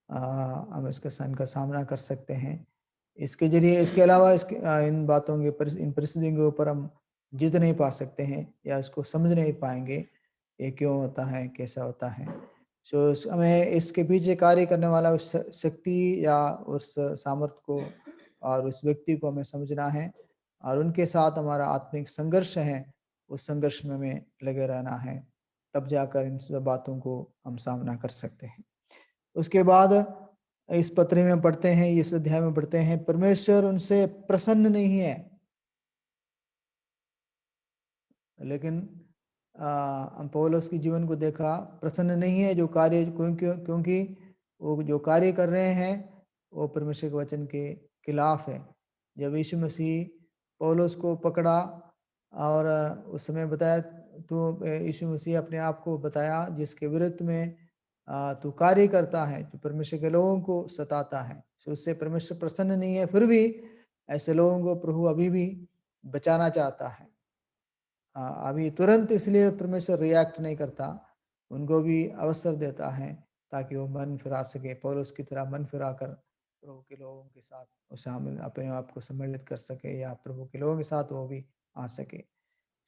हम इनका सामना कर सकते हैं। इसके जरिए, इसके अलावा इन बातों के इन परिस्थितियों के ऊपर हम जीत नहीं पा सकते हैं या इसको समझ नहीं पाएंगे ये क्यों होता है, कैसा होता है। सो हमें इसके पीछे कार्य करने वाला उस शक्ति या उस सामर्थ्य को और उस व्यक्ति को हमें समझना है, और उनके साथ हमारा आत्मिक संघर्ष है, उस संघर्ष में हमें लगे रहना है। तब जाकर इन सब बातों को हम सामना कर सकते हैं। उसके बाद इस पत्र में पढ़ते हैं, इस अध्याय में पढ़ते हैं, परमेश्वर उनसे प्रसन्न नहीं है। लेकिन हम पौलुस के जीवन को देखा, प्रसन्न नहीं है जो कार्य, क्योंकि वो जो कार्य कर रहे हैं वो परमेश्वर के वचन के खिलाफ है। जब यीशु मसीह पौलुस को पकड़ा और उस समय बताया, तो यीशु मसीह अपने आप को बताया जिसके विरुद्ध में तू कार्य करता है, तो परमेश्वर के लोगों को सताता है, तो उससे परमेश्वर प्रसन्न नहीं है। फिर भी ऐसे लोगों को प्रभु अभी भी बचाना चाहता है। अभी तुरंत इसलिए परमेश्वर रिएक्ट नहीं करता, उनको भी अवसर देता है ताकि वो मन फिरा सके, पौलुस की तरह मन फिरा कर प्रभु के लोगों के साथ शामिल अपने आप को सम्मिलित कर सके, या प्रभु के लोगों के साथ वो भी आ सके।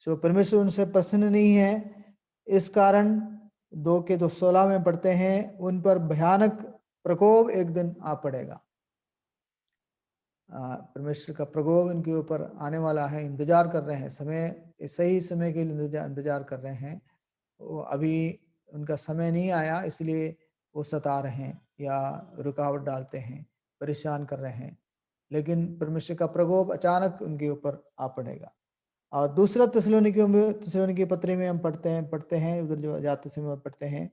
सो परमेश्वर उनसे प्रसन्न नहीं है। इस कारण 2:16 में पढ़ते हैं, उन पर भयानक प्रकोप एक दिन आ पड़ेगा। परमेश्वर का प्रकोप इनके ऊपर आने वाला है, इंतजार कर रहे हैं, सही समय के लिए इंतजार कर रहे हैं। वो अभी उनका समय नहीं आया, इसलिए वो सता रहे हैं या रुकावट डालते हैं, परेशान कर रहे हैं। लेकिन परमेश्वर का प्रकोप अचानक उनके ऊपर आ पड़ेगा। और दूसरा थिस्सलुनीके पत्री में हम पढ़ते हैं उधर जो जाते समय पढ़ते हैं,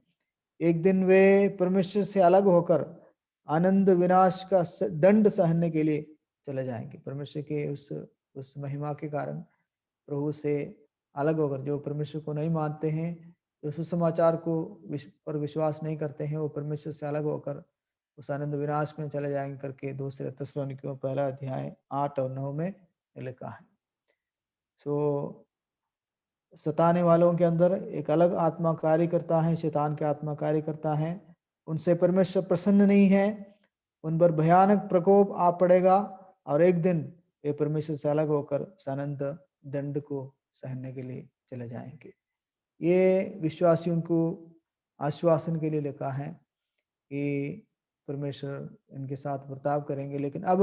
एक दिन वे परमेश्वर से अलग होकर आनंद विनाश का दंड सहने के लिए चले जाएंगे। परमेश्वर के उस महिमा के कारण प्रभु से अलग होकर, जो परमेश्वर को नहीं मानते हैं, जो सुसमाचार को पर विश्वास नहीं करते हैं, वो परमेश्वर से अलग होकर उस आनंद विनाश में चले जाएंगे करके दूसरे थिस्सलुनीकियों पहला अध्याय 8 और 9 में लिखा है। सो सताने वालों के अंदर एक अलग आत्मा कार्य करता है, शैतान की आत्मा कार्य करता है। उनसे परमेश्वर प्रसन्न नहीं है, उन पर भयानक प्रकोप आ पड़ेगा, और एक दिन वे परमेश्वर से अलग होकर अनंत दंड को सहने के लिए चले जाएंगे। ये विश्वासियों को आश्वासन के लिए लिखा है कि परमेश्वर इनके साथ बर्ताव करेंगे, लेकिन अब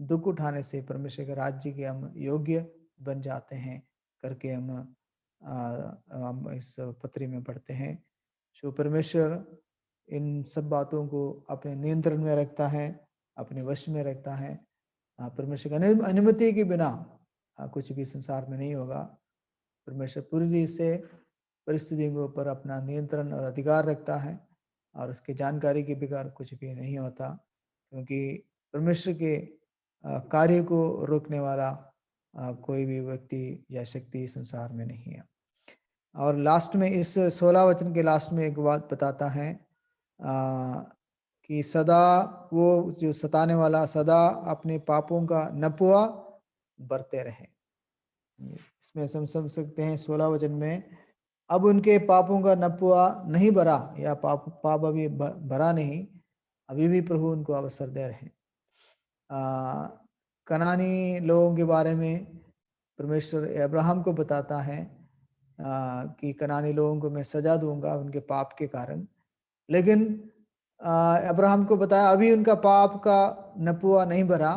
दुख उठाने से परमेश्वर के राज्य के हम योग्य बन जाते हैं करके हम इस पत्री में पढ़ते हैं। सो परमेश्वर इन सब बातों को अपने नियंत्रण में रखता है, अपने वश में रखता है। परमेश्वर की अनुमति के बिना कुछ भी संसार में नहीं होगा। परमेश्वर पूरी रीति से परिस्थितियों के ऊपर अपना नियंत्रण और अधिकार रखता है, और उसकी जानकारी के बगैर कुछ भी नहीं होता, क्योंकि परमेश्वर के कार्य को रोकने वाला कोई भी व्यक्ति या शक्ति संसार में नहीं है। और लास्ट में इस 16 वचन के लास्ट में एक बात बताता है कि सदा वो जो सताने वाला सदा अपने पापों का नपुआ बरते रहे। इसमें समझ सकते हैं 16 वचन में, अब उनके पापों का नपुआ नहीं भरा, या पाप अभी भरा नहीं, अभी भी प्रभु उनको अवसर दे रहे हैं। कनानी लोगों के बारे में परमेश्वर अब्राहम को बताता है कि कनानी लोगों को मैं सजा दूंगा उनके पाप के कारण, लेकिन अब्राहम को बताया अभी उनका पाप का नपुआ नहीं भरा,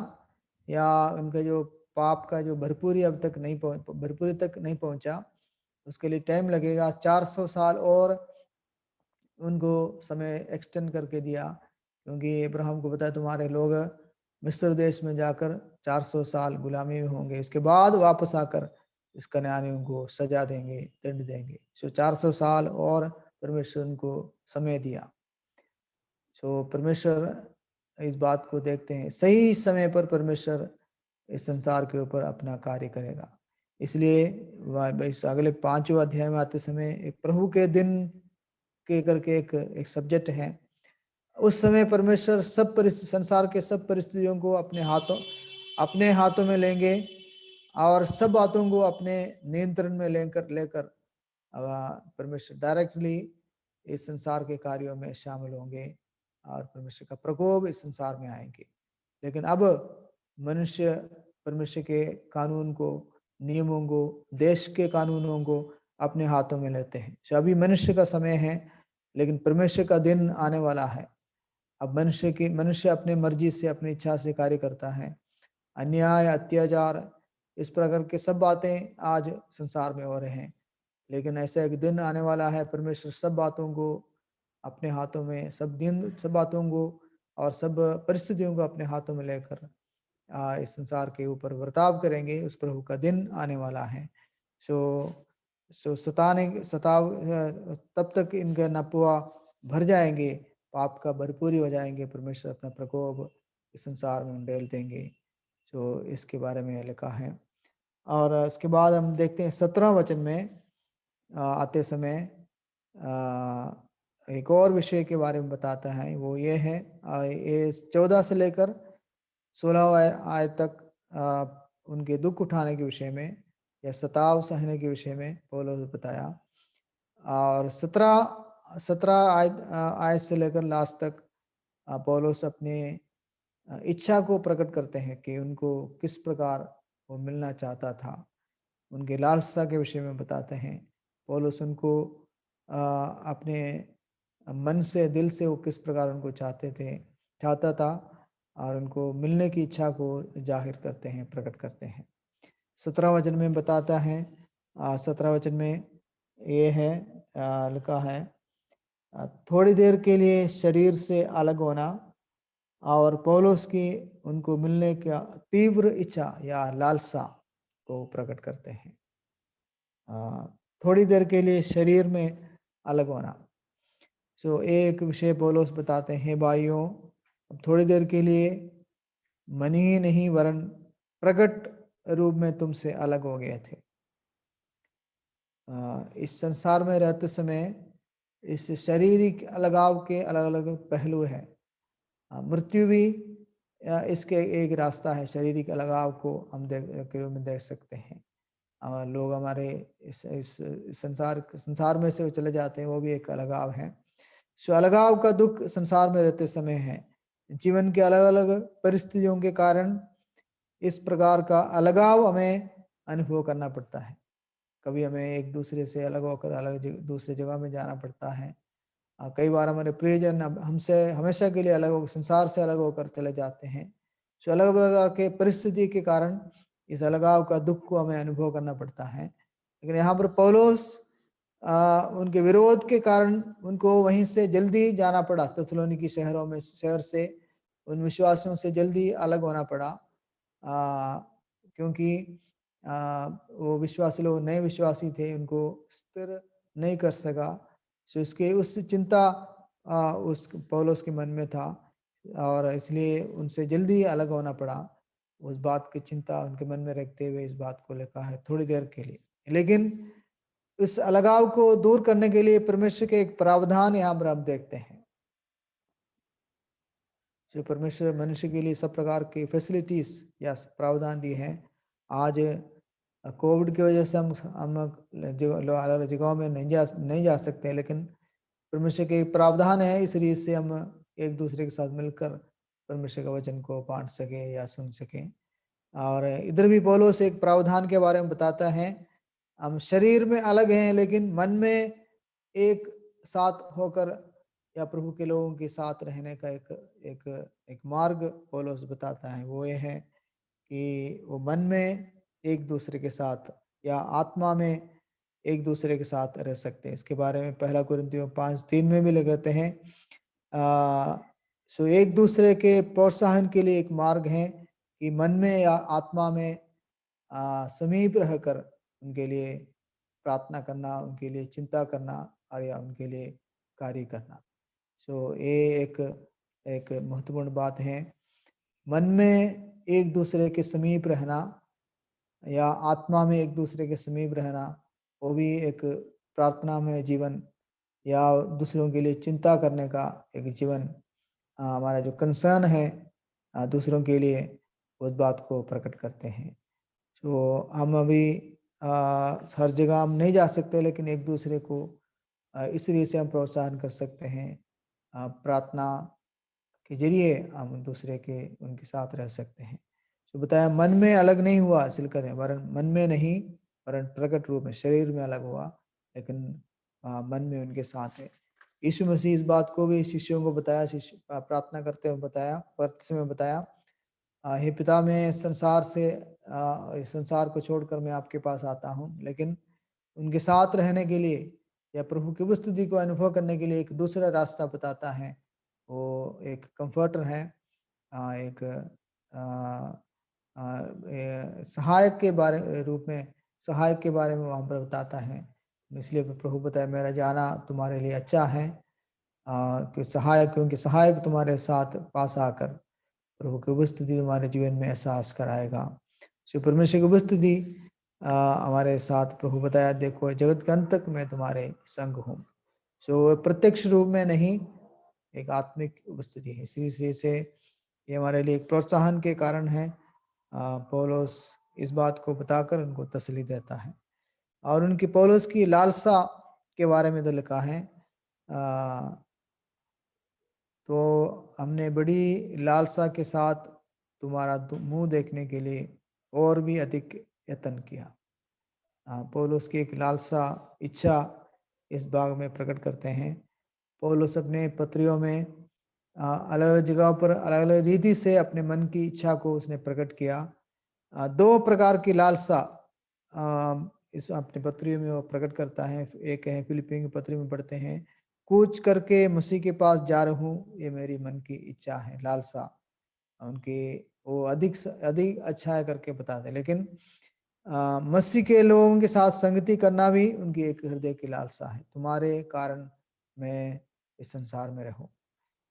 या उनका जो पाप का जो भरपूरी तक नहीं पहुंचा, उसके लिए टाइम लगेगा। 400 साल और उनको समय एक्सटेंड करके दिया, क्योंकि अब्राहम को बताया तुम्हारे लोग मिस्र देश में जाकर 400 साल गुलामी में होंगे, उसके बाद वापस आकर इस कनानियों को सजा देंगे, दंड देंगे। सो 400 साल और परमेश्वर उनको समय दिया। सो परमेश्वर इस बात को देखते हैं, सही समय पर परमेश्वर इस संसार के ऊपर अपना कार्य करेगा। इसलिए इस अगले 5वें अध्याय में आते समय एक प्रभु के दिन के करके एक सब्जेक्ट है। उस समय परमेश्वर संसार के सब परिस्थितियों को अपने हाथों में लेंगे और सब बातों को अपने नियंत्रण में लेकर लेकर परमेश्वर डायरेक्टली इस संसार के कार्यों में शामिल होंगे और परमेश्वर का प्रकोप इस संसार में आएंगे। लेकिन अब मनुष्य परमेश्वर के कानून को, नियमों को, देश के कानूनों को अपने हाथों में लेते हैं। तो अभी मनुष्य का समय है, लेकिन परमेश्वर का दिन आने वाला है। अब मनुष्य अपने मर्जी से, अपनी इच्छा से कार्य करता है। अन्याय, अत्याचार, इस प्रकार के सब बातें आज संसार में हो रहे हैं। लेकिन ऐसा एक दिन आने वाला है, परमेश्वर सब बातों को अपने हाथों में, सब बातों को और सब परिस्थितियों को अपने हाथों में लेकर इस संसार के ऊपर वर्ताव करेंगे। उस प्रभु का दिन आने वाला है। सताव तब तक इनका नपुआ भर जाएंगे, पाप का भरपूरी हो जाएंगे। परमेश्वर अपना प्रकोप इस संसार में डाल देंगे। तो इसके बारे में लिखा है। और इसके बाद हम देखते हैं 17 वचन में आते समय एक और विषय के बारे में बताता है। वो ये है, ये 14 से लेकर 16 आयत तक उनके दुख उठाने के विषय में या सताव सहने के विषय में पौलुस ने बताया। और 17 आयत से लेकर लास्ट तक पौलुस अपने इच्छा को प्रकट करते हैं कि उनको किस प्रकार वो मिलना चाहता था। उनके लालसा के विषय में बताते हैं। पौलुस उनको अपने मन से, दिल से वो किस प्रकार उनको चाहता था और उनको मिलने की इच्छा को जाहिर करते हैं, प्रकट करते हैं। 17 वचन में बताता है, 17 वचन में ये है लिखा है, थोड़ी देर के लिए शरीर से अलग होना और पौलुस की उनको मिलने का तीव्र इच्छा या लालसा को प्रकट करते हैं। थोड़ी देर के लिए शरीर में अलग होना। सो एक विषय पौलुस बताते हैं, भाइयों, अब थोड़ी देर के लिए मन ही नहीं वरन प्रकट रूप में तुमसे अलग हो गए थे। इस संसार में रहते समय इस शारीरिक अलगाव के अलग अलग पहलू हैं। मृत्यु भी इसके एक रास्ता है। शारीरिक अलगाव को हम के रूप में देख सकते हैं। लोग हमारे इस संसार में से चले जाते हैं, वो भी एक अलगाव है। सो अलगाव का दुख संसार में रहते समय है। जीवन के अलग अलग परिस्थितियों के कारण इस प्रकार का अलगाव हमें अनुभव करना पड़ता है। कभी हमें एक दूसरे से अलग होकर दूसरे जगह में जाना पड़ता है। कई बार हमारे प्रियजन हमसे हमेशा के लिए अलग हो, संसार से अलग होकर चले जाते हैं। सो अलग प्रकार के परिस्थिति के कारण इस अलगाव का दुख को हमें अनुभव करना पड़ता है। लेकिन यहाँ पर पौलुस उनके विरोध के कारण उनको वहीं से जल्दी जाना पड़ा। थिस्सलुनीकि शहर से उन विश्वासियों से जल्दी अलग होना पड़ा, क्योंकि वो विश्वासी लोग नए विश्वासी थे, उनको स्थिर नहीं कर सका। सो इसके उस चिंता उस पौलुस के मन में था और इसलिए उनसे जल्दी अलग होना पड़ा। उस बात की चिंता उनके मन में रखते हुए इस बात को लिखा है, थोड़ी देर के लिए। लेकिन इस अलगाव को दूर करने के लिए परमेश्वर के एक प्रावधान यहाँ पर हम देखते हैं। जो परमेश्वर मनुष्य के लिए सब प्रकार की फैसिलिटीज या प्रावधान दिए हैं। आज कोविड की वजह से हम अलग जगहों में नहीं जा सकते, लेकिन परमेश्वर के प्रावधान है इस रीत से हम एक दूसरे के साथ मिलकर परमेश्वर का वचन को बांट सके या सुन सके। और इधर भी पौलुस एक प्रावधान के बारे में बताता है। हम शरीर में अलग हैं, लेकिन मन में एक साथ होकर या प्रभु के लोगों के साथ रहने का एक मार्ग पौलुस बताता है। वो ये है कि वो मन में एक दूसरे के साथ या आत्मा में एक दूसरे के साथ रह सकते हैं। इसके बारे में 1 कुरिन्थियों 5:3 में भी लिखते हैं। सो एक दूसरे के प्रोत्साहन के लिए एक मार्ग है कि मन में या आत्मा में समीप रहकर उनके लिए प्रार्थना करना, उनके लिए चिंता करना और या उनके लिए कार्य करना। सो ये एक एक महत्वपूर्ण बात है। मन में एक दूसरे के समीप रहना या आत्मा में एक दूसरे के समीप रहना, वो भी एक प्रार्थना में जीवन या दूसरों के लिए चिंता करने का एक जीवन, हमारा जो कंसर्न है दूसरों के लिए, उस बात को प्रकट करते हैं। तो हम अभी हर जगह हम नहीं जा सकते, लेकिन एक दूसरे को इस रीति से हम प्रोत्साहन कर सकते हैं। प्रार्थना के ज़रिए हम दूसरे के उनके साथ रह सकते हैं। तो बताया मन में अलग नहीं हुआ हासिल करें, वरन मन में नहीं, वरन प्रकट रूप में शरीर में अलग हुआ, लेकिन मन में उनके साथ है। यीशु मसीह इस बात को भी शिष्यों को बताया, शिष्य प्रार्थना करते हुए बताया, पढ़ते समय बताया, हे पिता, मैं इस संसार को छोड़कर मैं आपके पास आता हूँ, लेकिन उनके साथ रहने के लिए या प्रभु की उपस्थिति को अनुभव करने के लिए एक दूसरा रास्ता बताता है। वो एक कंफर्टर है, एक सहायक के बारे रूप में, सहायक के बारे में वहाँ पर बताता है। इसलिए प्रभु बताया, मेरा जाना तुम्हारे लिए अच्छा है, क्योंकि सहायक तुम्हारे साथ पास आकर प्रभु की उपस्थिति तुम्हारे जीवन में एहसास कराएगा। सो परमेश्वर की उपस्थिति हमारे साथ, प्रभु बताया, देखो जगत के अंत तक मैं तुम्हारे संग हूँ। सो प्रत्यक्ष रूप में नहीं, एक आत्मिक उपस्थिति है। इसी से ये हमारे लिए एक प्रोत्साहन के कारण है। पौलुस इस बात को बताकर उनको तसल्ली देता है, और उनकी पौलुस की लालसा के बारे में तो लिखा है, तो हमने बड़ी लालसा के साथ तुम्हारा मुंह देखने के लिए और भी अधिक यत्न किया। पौलुस की एक लालसा, इच्छा इस भाग में प्रकट करते हैं। पौलुस अपने पत्रियों में अलग अलग जगहों पर अलग अलग रीति से अपने मन की इच्छा को उसने प्रकट किया। दो प्रकार की लालसा इस अपने पत्रियों में वो प्रकट करता है। एक है फिलिपियों की पत्री में पढ़ते हैं, कूच करके मसीह के पास जा रहा हूँ, ये मेरी मन की इच्छा है, लालसा उनकी, वो अधिक अच्छा है करके बताते हैं। लेकिन मसीह के लोगों के साथ संगति करना भी उनकी एक हृदय की लालसा है, तुम्हारे कारण मैं इस संसार में रहूं।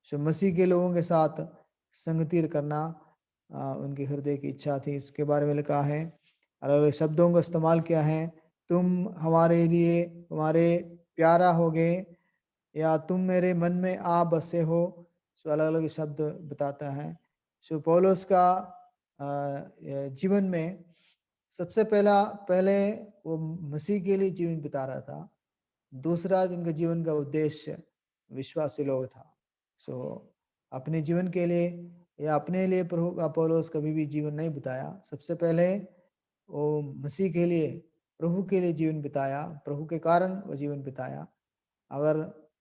सो मसीह के लोगों के साथ संगति करना उनके हृदय की इच्छा थी। इसके बारे में लिखा है, अलग अलग शब्दों का इस्तेमाल किया है, तुम हमारे लिए हमारे प्यारा हो गए, या तुम मेरे मन में आ बसे हो। सो अलग अलग शब्द बताता है। सो पौलुस का जीवन में सबसे पहले वो मसीह के लिए जीवन बिता रहा था। दूसरा जिनका जीवन का उद्देश्य विश्वासी लोग था। सो अपने जीवन के लिए या अपने लिए प्रभु का पौलुस कभी भी जीवन नहीं बिताया। सबसे पहले वो मसीह के लिए, प्रभु के लिए जीवन बिताया, प्रभु के कारण वो जीवन बिताया। अगर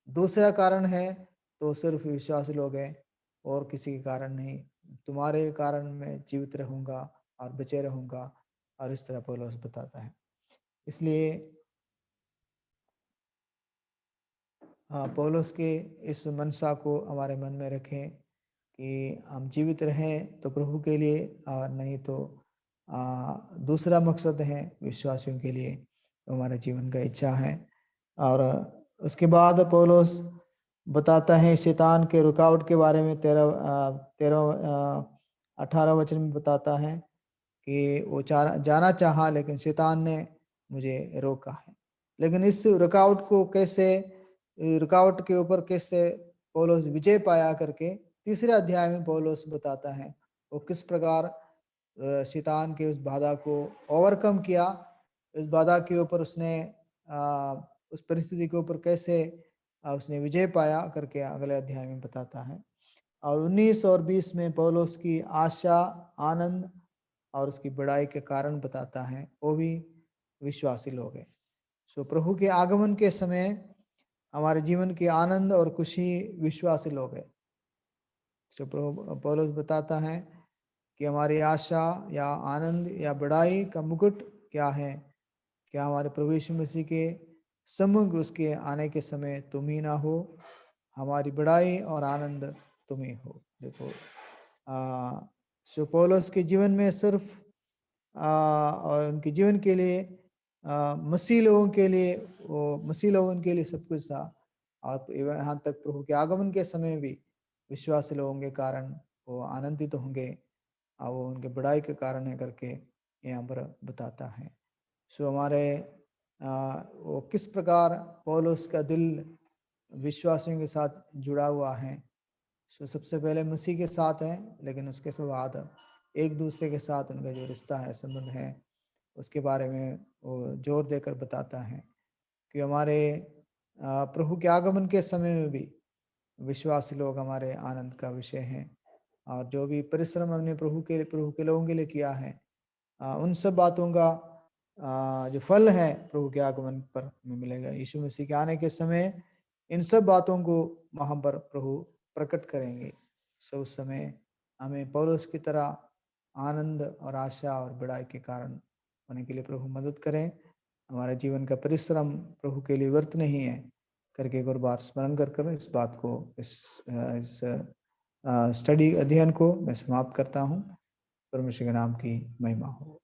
दूसरा कारण है तो सिर्फ विश्वासी लोग हैं और किसी के कारण नहीं। तुम्हारे कारण मैं जीवित रहूंगा और बचे रहूंगा, और इस तरह पौलुस बताता है। इसलिए पौलुस के इस मनसा को हमारे मन में रखें कि हम जीवित रहें तो प्रभु के लिए, और नहीं तो दूसरा मकसद है विश्वासियों के लिए, हमारे जीवन का इच्छा है। और उसके बाद पौलुस बताता है शैतान के रुकावट के बारे में। 18 वचन में बताता है कि वो जाना चाहा, लेकिन शैतान ने मुझे रोका है। लेकिन इस रुकावट के ऊपर कैसे पौलुस विजय पाया करके तीसरे अध्याय में पौलुस बताता है वो किस प्रकार शैतान के उस बाधा को ओवरकम किया, उस बाधा के ऊपर उसने उस परिस्थिति के ऊपर कैसे उसने विजय पाया करके अगले अध्याय में बताता है। और 19 और 20 में पौलुस की आशा, आनंद और उसकी बड़ाई के कारण बताता है, वो भी विश्वासी लोग हैं। सो प्रभु के आगमन के समय हमारे जीवन की आनंद और खुशी विश्वासी लोग हैं। सो प्रभु पौलुस बताता है कि हमारी आशा या आनंद या बड़ाई का मुकुट क्या है, क्या हमारे प्रभु यीशु मसीह के सम्मुख उसके आने के समय तुम ही ना हो, हमारी बड़ाई और आनंद तुम ही हो। देखो सो पौलुस के जीवन में सिर्फ और उनके जीवन के लिए मसीह लोगों के लिए, वो मसीह लोगों के लिए सब कुछ था। और यहाँ तक प्रभु के आगमन के समय भी विश्वासी लोगों के कारण वो आनंदित होंगे, वो उनके बड़ाई के कारण है करके यहाँ पर बताता है। सो हमारे वो किस प्रकार पौलुस का दिल विश्वासियों के साथ जुड़ा हुआ है। सो सबसे पहले मसीह के साथ है, लेकिन उसके बाद एक दूसरे के साथ उनका जो रिश्ता है, संबंध है, उसके बारे में वो जोर देकर बताता है कि हमारे प्रभु के आगमन के समय में भी विश्वासी लोग हमारे आनंद का विषय हैं। और जो भी परिश्रम हमने प्रभु के लोगों के लिए किया है, उन सब बातों का जो फल है प्रभु के आगमन पर हमें मिलेगा। यीशु मसीह के आने के समय इन सब बातों को वहाँ पर प्रभु प्रकट करेंगे। सो उस समय हमें पौलुस की तरह आनंद और आशा और बड़ाई के कारण होने के लिए प्रभु मदद करें। हमारे जीवन का परिश्रम प्रभु के लिए व्यर्थ नहीं है करके एक और बार स्मरण कर इस बात को, इस स्टडी अध्ययन को मैं समाप्त करता हूँ। परमेश्वर के नाम की महिमा हो।